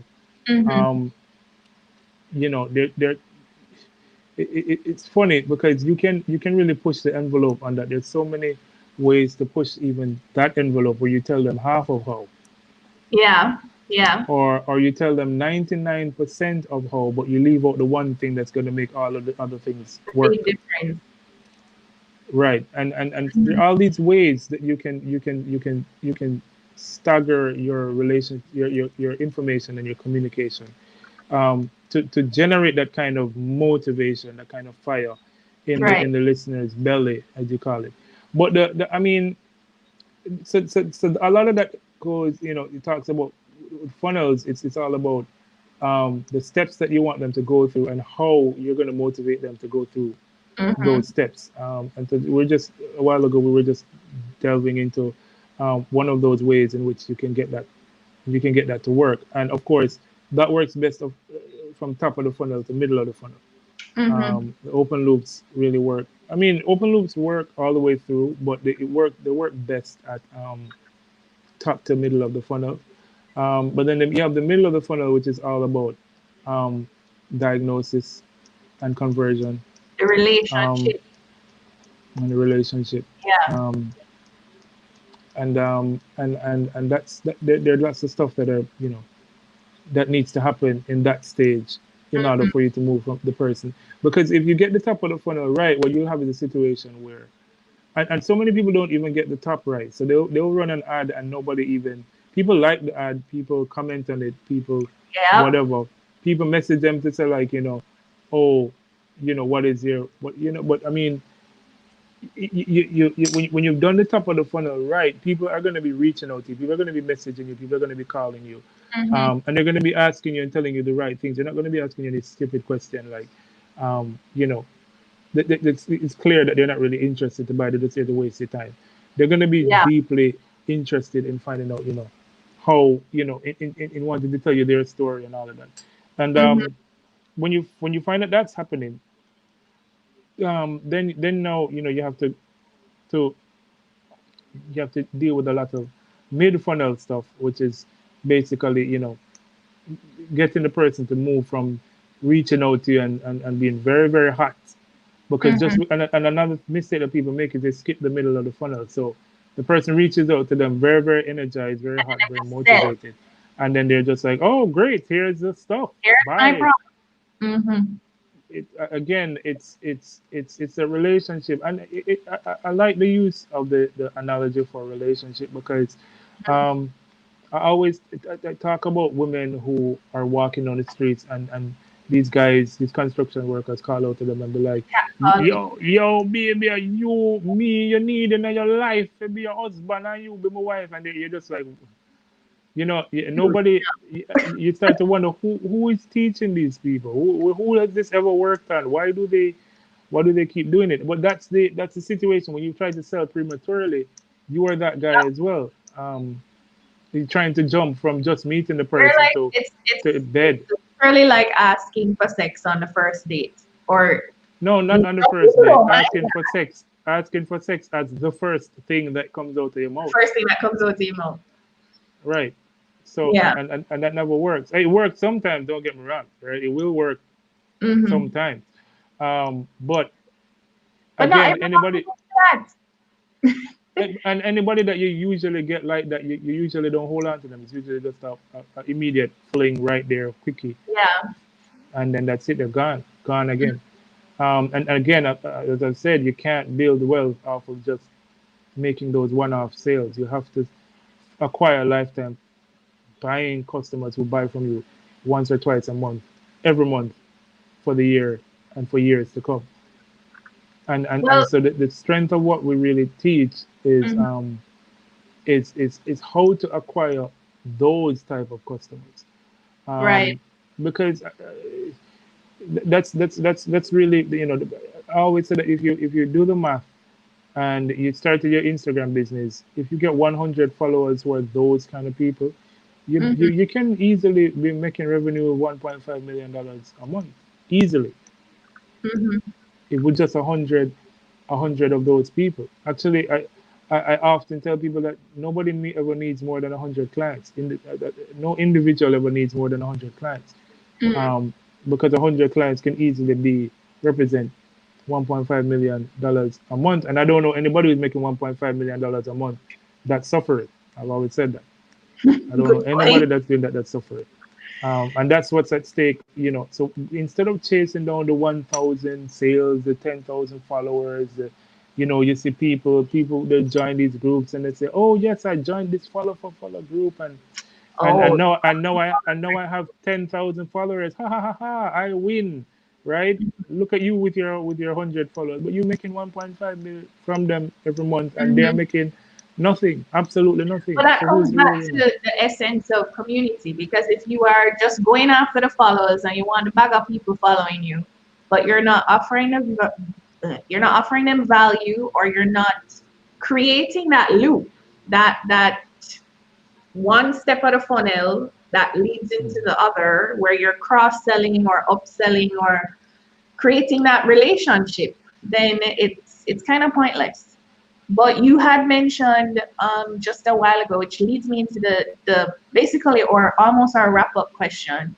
Mm-hmm. Um, they're it's funny because you can really push the envelope on that. There's so many ways to push even that envelope where you tell them half of how, Yeah, yeah. or you tell them 99% of how, but you leave out the one thing that's going to make all of the other things The big work. difference. Right. And there Mhm. are all these ways that you can stagger your relation, your information and your communication, to generate that kind of motivation, that kind of fire in the Right. in the listener's belly, as you call it. But the I mean, so a lot of that goes, it talks about funnels. It's all about the steps that you want them to go through and how you're going to motivate them to go through Mm-hmm. those steps. And so we're just a while ago we were just delving into one of those ways in which you can get that to work. And of course, that works best from top of the funnel to middle of the funnel. Mm-hmm. The open loops really work. I mean, open loops work all the way through, but they work best at top to middle of the funnel. But then you have the middle of the funnel, which is all about um, diagnosis and conversion, The um, relationship. and the relationship. Yeah. Um, and there's lots of stuff that needs to happen in that stage in order Mm-hmm. for you to move from the person. Because if you get the top of the funnel right, what you'll have is a situation where, and so many people don't even get the top right. So they'll run an ad and nobody even, people like the ad, people comment on it, people, Yeah. whatever, people message them to say like, oh, what is your, but I mean, when you've done the top of the funnel right, people are going to be reaching out to you. People are going to be messaging you. People are going to be calling you, Mm-hmm. and they're going to be asking you and telling you the right things. They're not going to be asking you any stupid question like, um, you know, it's clear that they're not really interested to buy. They just here to waste your time. They're going to be Yeah. deeply interested in finding out, how, in wanting to tell you their story and all of that. And Mm-hmm. when you find that that's happening, then now to you have to deal with a lot of mid funnel stuff, which is basically getting the person to move from reaching out to you and being very very hot, because Mm-hmm. just and another mistake that people make is they skip the middle of the funnel. So the person reaches out to them very very energized, very hot, very Sell. motivated, and then they're just like, oh great, here's the stuff, Here's buy my it. problem. Mm-hmm. Again, it's a relationship, and I like the use of the analogy for relationship, because um, I always I talk about women who are walking on the streets, and these guys, these construction workers, call out to them and be like, Calling. yo, baby, you, me, you need in your life to be your husband, and you be my wife, and you're just like, Dude. nobody. You start to wonder who is teaching these people. Who has this ever worked on? Why do they keep doing it? But that's the situation when you try to sell prematurely. You are that guy as well. You're trying to jump from just meeting the They're person like to it's bed. literally like asking for sex on the first date. Or No, not on the some first people date. don't mind Asking for sex as the first thing that comes out of your the mouth. first thing that comes out of your mouth. Right. So Yeah. and that never works. It works sometimes, don't get me wrong, right? It will work Mm-hmm. sometimes. But But not again, everyone anybody wants and anybody that you usually get like that, you usually don't hold on to them. It's usually just a immediate fling right there, quickie, that. Yeah. and then that's it. They're gone again. And again, as I said, you can't build wealth off of just making those one-off sales. You have to acquire lifetime buying customers who buy from you once or twice a month, every month for the year and for years to come. And and, Well, and so the strength of what we really teach is mhm. how to acquire those type of customers. Right. Um, because that's really I always say that if you do the math and you started your Instagram business, if you get 100 followers who are those kind of people, Mm-hmm. you can easily be making revenue of $1.5 million a month easily. Mm-hmm. It would just a hundred of those people. Actually, I often tell people that nobody ever needs more than 100 clients. No individual ever needs more than 100 clients, Mm-hmm. um, because 100 clients can easily represent $1.5 million a month. And I don't know anybody who's making $1.5 million a month that's suffering. I've always said that. I don't know Good anybody point. that's doing that that's suffering. And that's what's at stake. So instead of chasing down the 1,000 sales, the 10,000 followers, you see people they join these groups and they say, "Oh yes, I joined this follow group, and Oh, I have 10,000 followers. Ha ha ha ha! I win, right? Look at you with your 100 followers, but you're making 1.5 million from them every month, and they're mhm. making nothing, absolutely But nothing. that So comes who's the back real winner? to the essence of community, because if you are just going after the followers and you want a bag of people following you, but you're not offering them value, or you're not creating that loop, that one step of the funnel that leads into the other, where you're cross selling or upselling or creating that relationship, then it's kind of pointless. But you had mentioned just a while ago, which leads me into the basically or almost our wrap up question,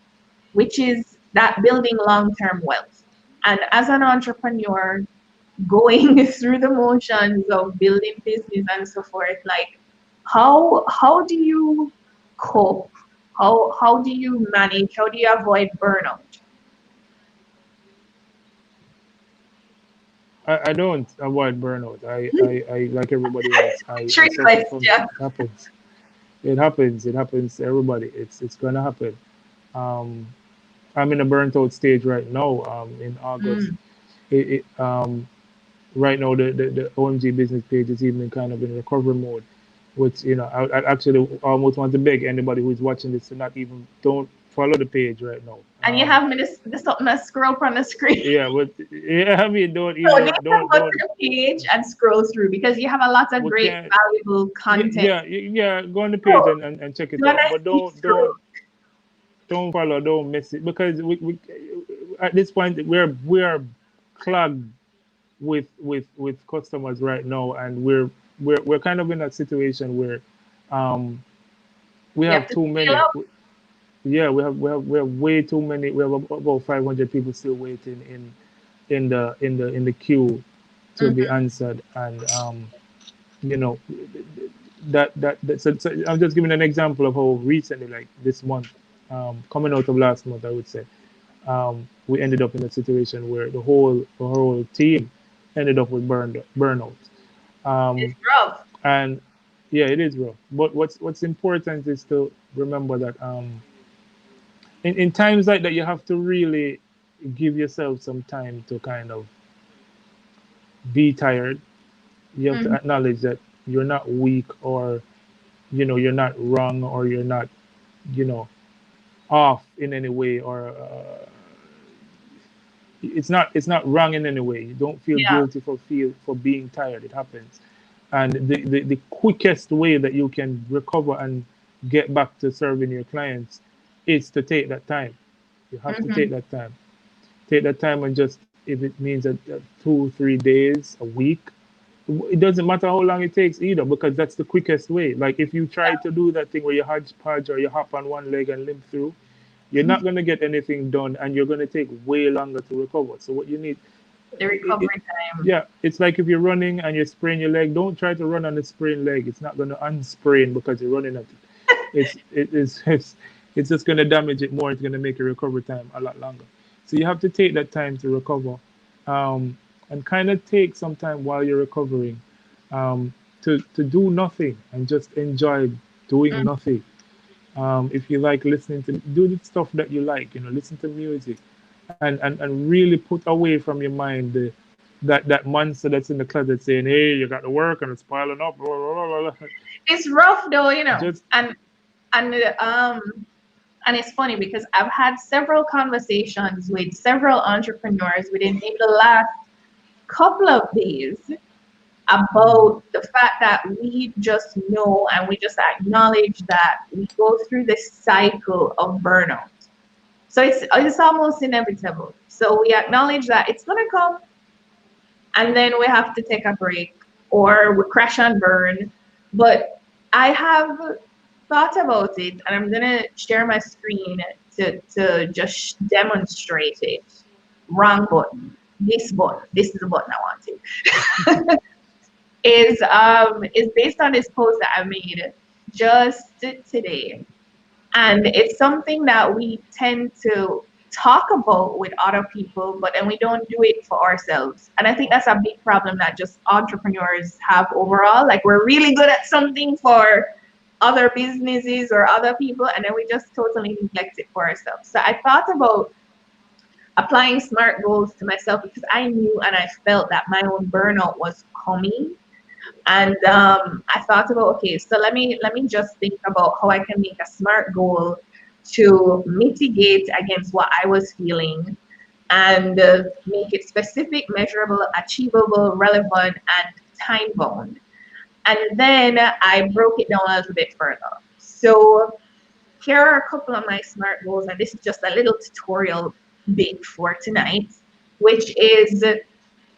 which is that building long term wealth. And as an entrepreneur, going through the motions of building business and so forth, like how do you cope? How do you manage? How do you avoid burnout? I don't avoid burnout. I like everybody else. I Trick suffer from it. question. It happens. It happens. It happens to everybody. It's gonna happen. Um, I'm in a burnt out stage right now. In August, Mm, right now the OMG business page is even kind of in recovery mode, which I actually almost want to beg anybody who's watching this to not even don't follow the page right now. And you have me this something to scroll up on the screen. Yeah, but yeah, I mean, don't So you need even to go to the page and scroll through because you have a lot of we great, can't. valuable Yeah, content. yeah, yeah. Go on the page So and check it when out. I But see scroll, don't follow, don't miss it because we at this point we are clogged with customers right now, and we're kind of in a situation where um we you have have to too scale many. up. Yeah, we have way too many. We have about 500 people still waiting in the queue to be Mhm. answered, and you know so I'm just giving an example of how recently, like this month, coming out of last month, I would say, we ended up in a situation where the whole team ended up with burnout. It's um, rough. and yeah, it is rough. But what's important is to remember that in times like that, you have to really give yourself some time to kind of be tired. You have to Mhm. acknowledge that you're not weak, or you're not wrong, or you're not you know off in any way, or it's not wrong in any way. You don't feel Yeah, guilty for being tired. It happens. And the quickest way that you can recover and get back to serving your clients is to take that time. You have to hmm, take that time, and just, if it means that 2 3 days a week, it doesn't matter how long it takes either, because that's the quickest way. Like, if you try to do that thing where you hodgepodge or you hop on one leg and limp through, you're not going to get anything done, and you're going to take way longer to recover. So what you need, the it, recovery time. yeah, it's like if you're running and you sprain your leg, don't try to run on a sprained leg. It's not going to unsprain because you're running at it. It's just going to damage it more. It's going to make your recovery time a lot longer. So you have to take that time to recover, and kind of take some time while you're recovering, to do nothing and just enjoy doing Mm. nothing. If you like listening to, do the stuff that you like, listen to music, and really put away from your mind that monster that's in the closet saying, hey, you got to work and it's piling up, blah, blah, blah, blah. It's rough though, you know. Just And and it's funny because I've had several conversations with several entrepreneurs within maybe the last couple of days mhm. about the fact that we just know and we just acknowledge that we go through this cycle of burnout. So it's almost inevitable. So we acknowledge that it's gonna come, and then we have to take a break or we crash and burn. But I have thought about it, and I'm gonna share my screen to just demonstrate it. Wrong button. This button. This is the button I wanted. Is based on this post that I made just today. And it's something that we tend to talk about with other people, but then we don't do it for ourselves. And I think that's a big problem that just entrepreneurs have overall. Like, we're really good at something for other businesses or other people, and then we just totally neglect it for ourselves. So I thought about applying SMART goals to myself because I knew and I felt that my own burnout was coming. And I thought about, okay, so let me just think about how I can make a SMART goal to mitigate against what I was feeling, and make it specific, measurable, achievable, relevant, and time bound. And then I broke it down a little bit further. So here are a couple of my SMART goals, and this is just a little tutorial bit for tonight, which is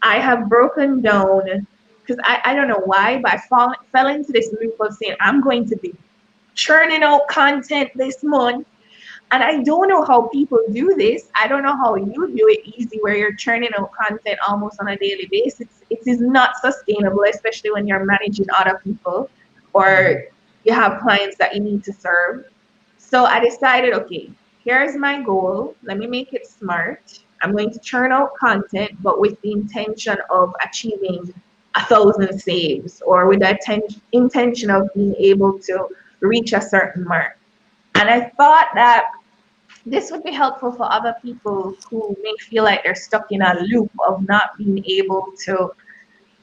I have broken down, because I don't know why, but fell into this loop of saying I'm going to be churning out content this month. And I don't know how people do this. I don't know how you do it easy, where you're churning out content almost on a daily basis. It is not sustainable, especially when you're managing other people or Mhm. you have clients that you need to serve. So I decided, okay, here's my goal. Let me make it smart. I'm going to churn out content, but with the intention of achieving 1,000 saves, or with the intention of being able to reach a certain mark. And I thought that this would be helpful for other people who may feel like they're stuck in a loop of not being able to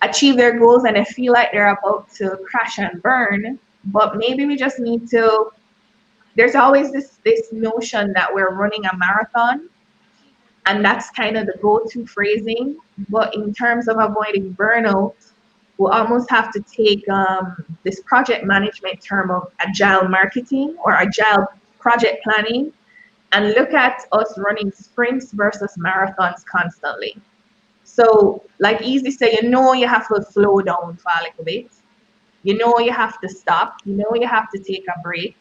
achieve their goals, and they feel like they're about to crash and burn. But maybe we just need to there's always this notion that we're running a marathon, and that's kind of the go-to phrasing. But in terms of avoiding burnout, we'll almost have to take this project management term of agile marketing or agile project planning and look at us running sprints versus marathons constantly. So, like Easy say, you have to slow down for a little bit. You have to stop. You have to take a break.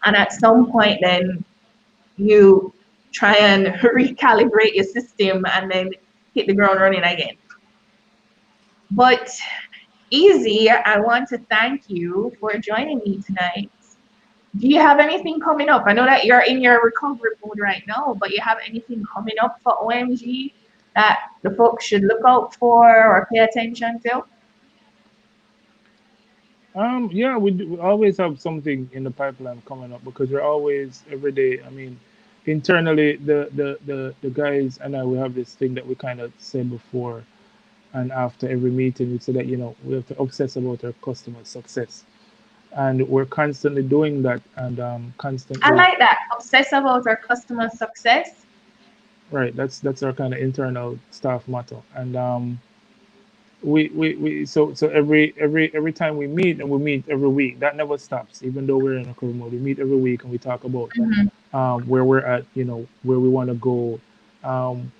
And at some point, then you try and recalibrate your system and then hit the ground running again. But Easy, I want to thank you for joining me tonight. Do you have anything coming up? I know that you're in your recovery mode right now, but you have anything coming up for OMG that the folks should look out for or pay attention to? Yeah, we always have something in the pipeline coming up because we're always every day. I mean, internally, the guys and I, we have this thing that we kind of say before and after every meeting. We say that we have to obsess about our customer success, and we're constantly doing that and I constantly. like that. Obsess about our customer success. Right, that's our kind of internal staff motto, and so every time we meet, and we meet every week, that never stops. Even though we're in a career mode, we meet every week and we talk about Mm-hmm. where we're at, where we want to go,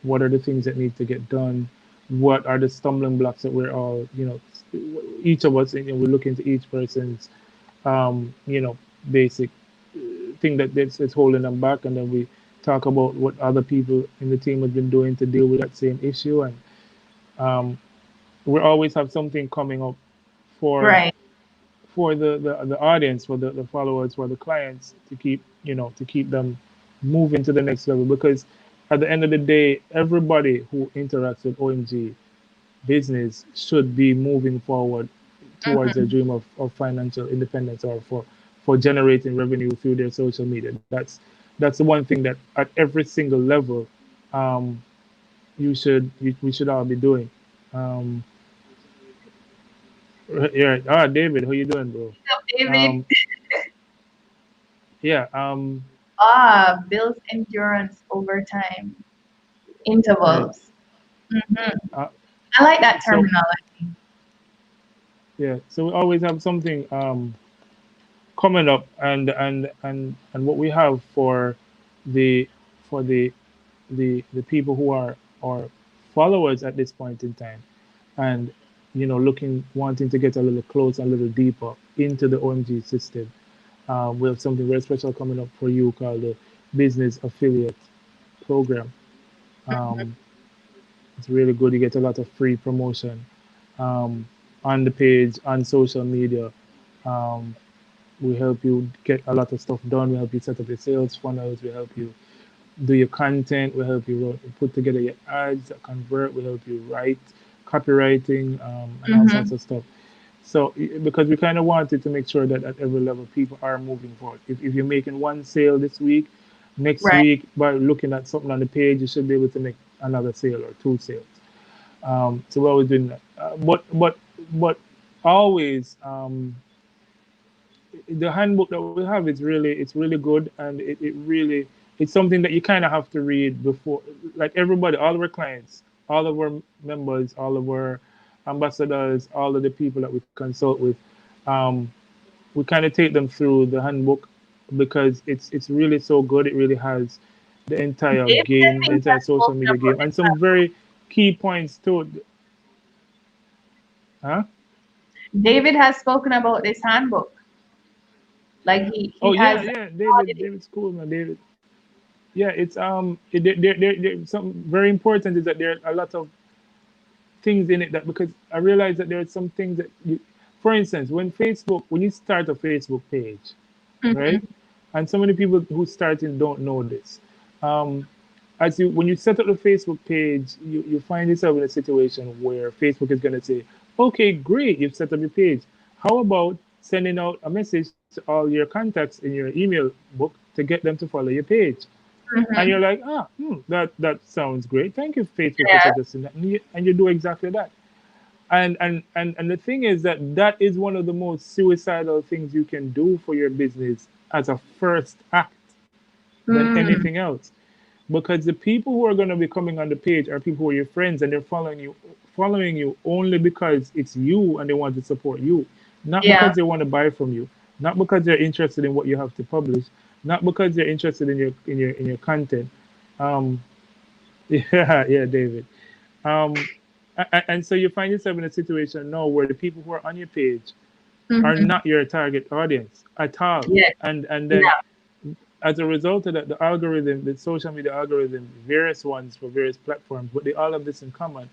what are the things that need to get done, what are the stumbling blocks that we're all, each of us, and we look into each person's basic thing that's holding them back, and then we talk about what other people in the team have been doing to deal with that same issue, and um, we always have something coming up for Right. the audience, for the followers, for the clients, to keep them moving to the next level. Because at the end of the day, everybody who interacts with OMG business should be moving forward towards their Mm-hmm. dream of financial independence, or for generating revenue through their social media. That's the one thing that at every single level, um, we should all be doing. Um, yeah. David, how you doing, bro? David. Um, yeah. Builds endurance over time. Right. Intervals. Mm-hmm. Uh, I like that so terminology. yeah. So we always have something coming up, and what we have the for the people who are our followers at this point in time, and looking wanting to get a little closer, a little deeper into the OMG system. We have something very special coming up for you called the Business Affiliate Program. Um, it's really good. You get a lot of free promotion um, on the page, on social media. Um, we help you get a lot of stuff done. We help you set up your sales funnels. We help you do your content. We help you put together your ads that convert. We help you write copywriting and all Mm-hmm. sorts of stuff. So, because we kind of wanted to make sure that at every level people are moving forward. If you're making one sale this week, next Right. week by looking at something on the page, you should be able to make another sale or two sales. So we're always doing that. But always, the handbook that we have is really good, and it really it's something that you kind of have to read before, like everybody, all of our clients, all of our members, all of our ambassadors, all of the people that we consult with, um, we kind of take them through the handbook because it's really so good. It really has the entire David, I game, the think, entire has social spoken media about game, this. and some very key points to it. Huh? David has spoken about this handbook. Like he Oh has yeah, yeah, David. audited. David's cool, man. David. Yeah, it's some very important is that there are a lot of things in it, that because I realize that there are some things that for instance, when you start a Facebook page, right, Mm-hmm. and so many people who starting don't know this. Um, when you set up the Facebook page, you find yourself in a situation where Facebook is going to say, "Okay, great, you've set up your page. How about sending out a message to all your contacts in your email book to get them to follow your page?" And Mm-hmm. you're like, that sounds great. Thank you, Facebook, for Yeah. suggesting that. And you do exactly that. And the thing is that is one of the most suicidal things you can do for your business as a first act than Mm, anything else. Because the people who are going to be coming on the page are people who are your friends and they're following you only because it's you and they want to support you, not yeah. because they want to buy from you, not because they're interested in what you have to publish, not because they're interested in your content. Um, yeah, David. Um, and so you find yourself in a situation now where the people who are on your page are Mm-hmm. not your target audience at all, Yeah. and then Yeah. as a result of that, the algorithm, the social media algorithm, various ones for various platforms, but they all have this in common.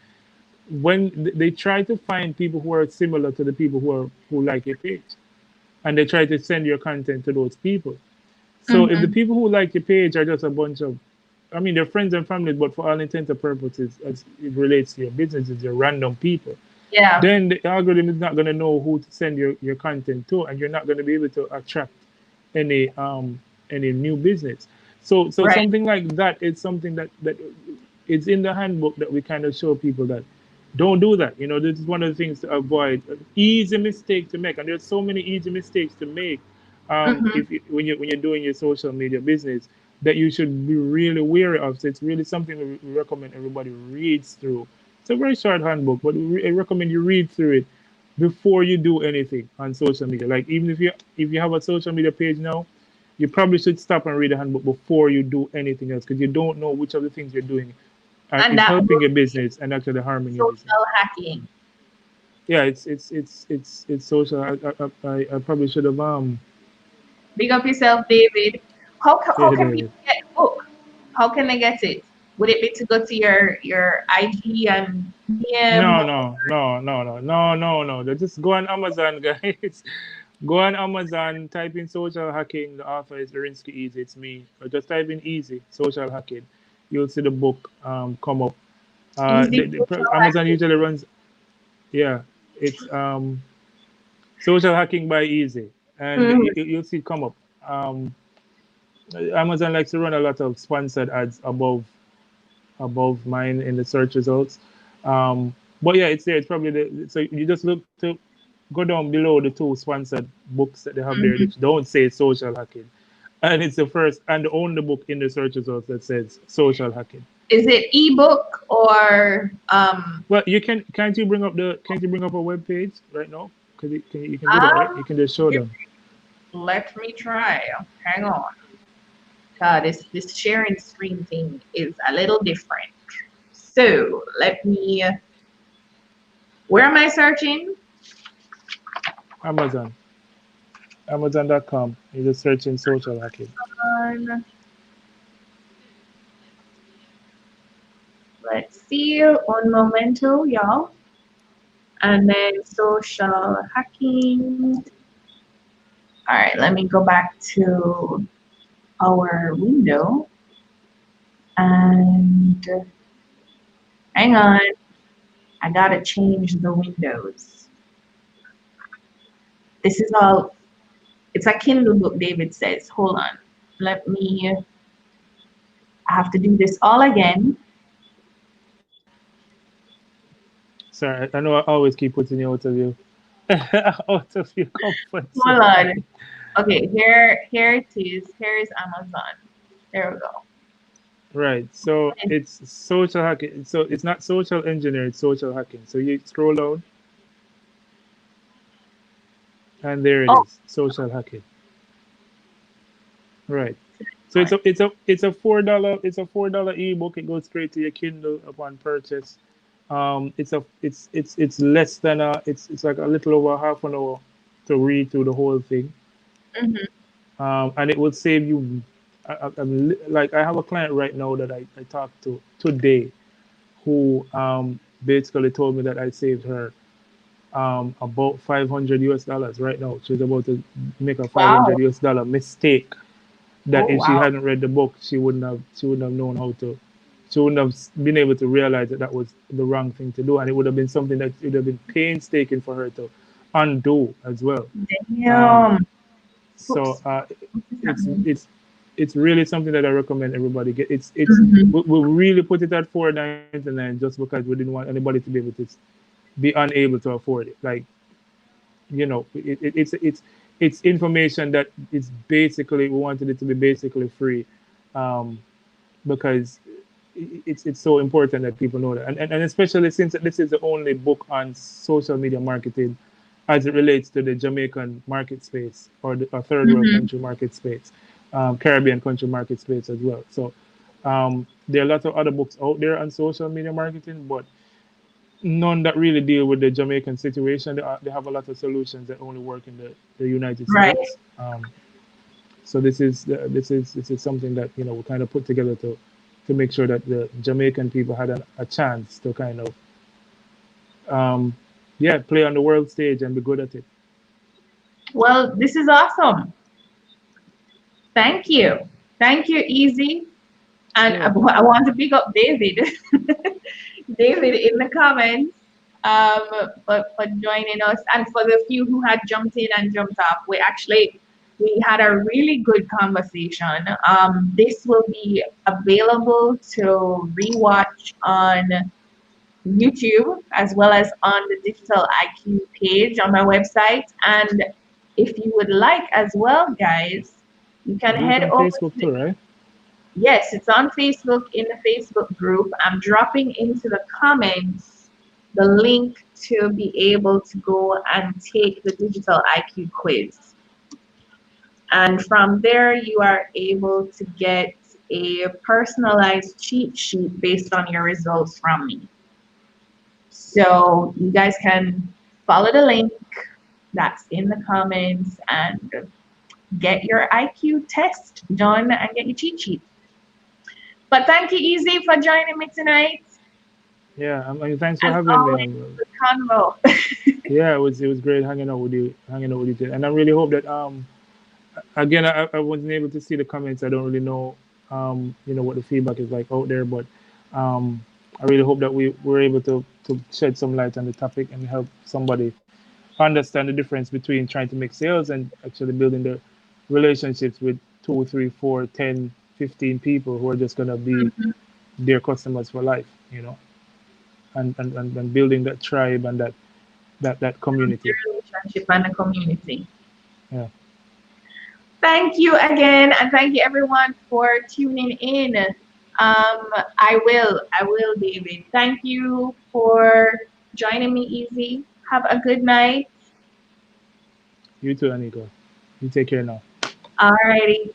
When they try to find people who are similar to the people who like your page, and they try to send your content to those people. So if the Mm-hmm. people who like your page are just a bunch of, I mean, they're friends and families, but for all intents and purposes, as it relates to your businesses, they're random people. Yeah. Then the algorithm is not going to know who to send your content to, and you're not going to be able to attract any um any new business. So Right. something like that is something that it's in the handbook that we kind of show people that don't do that. This is one of the things to avoid. Easy mistake to make, and there's so many easy mistakes to make. Mm-hmm. If when you're doing your social media business, that you should be really wary of. So it's really something we recommend everybody reads through. It's a very short handbook, but I recommend you read through it before you do anything on social media. Like even if you have a social media page now, you probably should stop and read the handbook before you do anything else, because you don't know which of the things you're doing And is that helping book your is business and actually harming your business. social hacking. Yeah, it's social. I probably should have Big up yourself, David. How yeah, can David. people get the book? How can they get it? Would it be to go to your IG and DM? No. Just go on Amazon, guys. Go on Amazon, type in social hacking. The author is Erinkski Easy. It's me. Or just type in easy social hacking. You'll see the book come up. Easy social Amazon hacking. usually runs. Yeah, it's social hacking by Easy, and Mm-hmm. you'll see it come up. Um, Amazon likes to run a lot of sponsored ads above mine in the search results. But yeah, it's there. It's probably so you just look to go down below the two sponsored books that they have there. Mm-hmm. That don't say social hacking, and it's the first and the only book in the search results that says social hacking. Is it ebook or Well, can't you bring up a web page right now? Because you can do that, right? You um can just show them. let me try. Hang on. This sharing screen thing is a little different. So let me where am I searching? Amazon, Amazon.com. You just search in social hacking. On let's see on Momento, y'all. And then social hacking. All right, let me go back to our window and hang on. I gotta change the windows. This is all, it's a Kindle book, David says. Hold on. Let me, I have to do this all again. Sorry, I know I always keep putting you out of you out of your comfort Hold zone. on. Okay, here it is. Here is Amazon. There we go. Right. So it's social hacking. So it's not social engineering, it's social hacking. So you scroll down and there it Oh, is. Social hacking. Right. So all it's right. a $4 ebook. It goes straight to your Kindle upon purchase. It's less than it's like a little over half an hour to read through the whole thing. Mm-hmm. And it will save you. Like I have a client right now that I talked to today, who basically told me that I saved her about 500 US dollars right now. She's about to make a 500 Wow. US dollar mistake that Oh, if she wow. hadn't read the book, she wouldn't have known how to. She wouldn't have been able to realize that that was the wrong thing to do, and it would have been something that it would have been painstaking for her to undo as well. Um, Damn. so Oops. What's it's happening? it's it's really something that I recommend everybody get. It's Mm-hmm. we really put it at 4.99 just because we didn't want anybody to be able to be unable to afford it. Like, it's it's information that is basically, we wanted it to be basically free, um, because it's so important that people know that, and especially since this is the only book on social media marketing as it relates to the Jamaican market space, or the third world Mm-hmm. country market space, Caribbean country market space as well. So there are a lot of other books out there on social media marketing, but none that really deal with the Jamaican situation. They have a lot of solutions that only work in the United Right. States. So this is something that, you know, we kind of put together to make sure that the Jamaican people had a chance to kind of um, yeah, play on the world stage and be good at it. Well, this is awesome. Thank you. Thank you, Easy. And Yeah, I want to pick up David. David in the comments, for joining us, and for the few who had jumped in and jumped off. We had a really good conversation. This will be available to rewatch on YouTube as well as on the Digital IQ page on my website. And if you would like as well, guys, you can do it head on over Facebook to the, too, right? yes, it's on Facebook in the Facebook group. I'm dropping into the comments the link to be able to go and take the Digital IQ quiz. And from there, you are able to get a personalized cheat sheet based on your results from me. So you guys can follow the link that's in the comments and get your IQ test done and get your cheat sheet. But thank you, Easy, for joining me tonight. Yeah, I mean, thanks for As having me. always, the convo. Yeah, it was great hanging out with you, today. And I really hope that again, I wasn't able to see the comments. I don't really know, you know, what the feedback is like out there, but I really hope that we were able to shed some light on the topic and help somebody understand the difference between trying to make sales and actually building the relationships with 2, 3, 4, 10, 15 people who are just gonna be their customers for life, you know, and building that tribe and that community. Your relationship and the community. Yeah. Thank you again, and thank you everyone for tuning in. I will, David. Thank you for joining me, Easy. Have a good night. You too, Anika. You take care now. Alrighty.